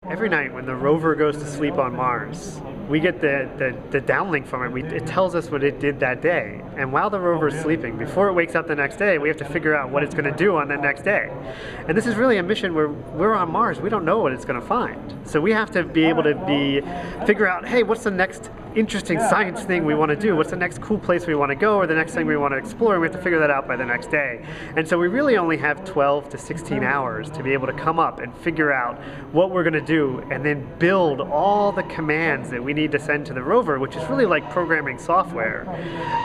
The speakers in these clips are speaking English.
Every night when the rover goes to sleep on Mars, we get the downlink from it. It tells us what it did that day. And while the rover is sleeping, before it wakes up the next day, we have to figure out what it's going to do on that next day. And this is really a mission where we're on Mars. We don't know what it's going to find. So we have to be able to figure out, hey, what's the next interesting science thing we want to do? What's the next cool place we want to go, or the next thing we want to explore? And we have to figure that out by the next day. And so we really only have 12 to 16 hours to be able to come up and figure out what we're going to do, and then build all the commands that we need to send to the rover, which is really like programming software,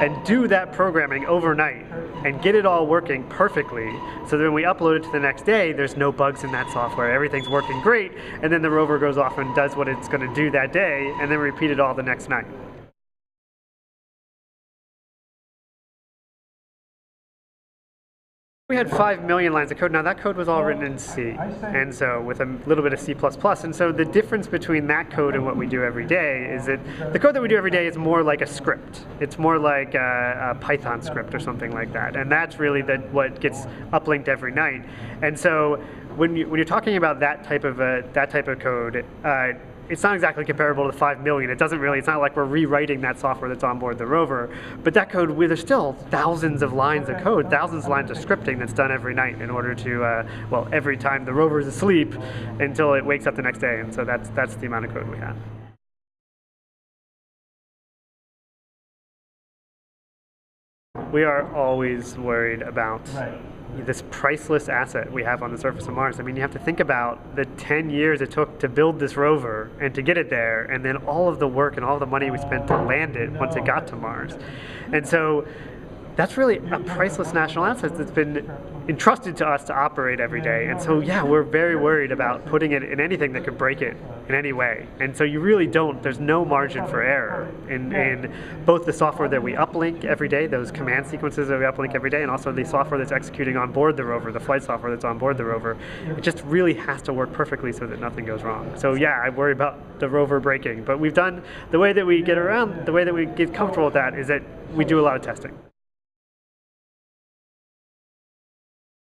and do that programming overnight and get it all working perfectly, so that when we upload it to the next day, there's no bugs in that software. Everything's working great, and then the rover goes off and does what it's going to do that day, and then repeat it all the next night. We had 5 million lines of code. Now that code was all written in C, and so with a little bit of C++. And so the difference between that code and what we do every day is that the code that we do every day is more like a script. It's more like a Python script or something like that. And that's really what gets uplinked every night. And so when you're talking about that type of code, it's not exactly comparable to 5 million. It's not like we're rewriting that software that's on board the rover. But that code, there's still thousands of lines of code, thousands of lines of scripting that's done every night in order to, well, every time the rover is asleep until it wakes up the next day. And so that's the amount of code we have. We are always worried about this priceless asset we have on the surface of Mars. I mean, you have to think about the 10 years it took to build this rover and to get it there, and then all of the work and all the money we spent to land it once it got to Mars. And so that's really a priceless national asset that's been entrusted to us to operate every day. And so, yeah, we're very worried about putting it in anything that could break it in any way. And so you really there's no margin for error in both the software that we uplink every day, those command sequences that we uplink every day, and also the software that's executing on board the rover, the flight software that's on board the rover. It just really has to work perfectly so that nothing goes wrong. So yeah, I worry about the rover breaking. But the way that we get comfortable with that is that we do a lot of testing.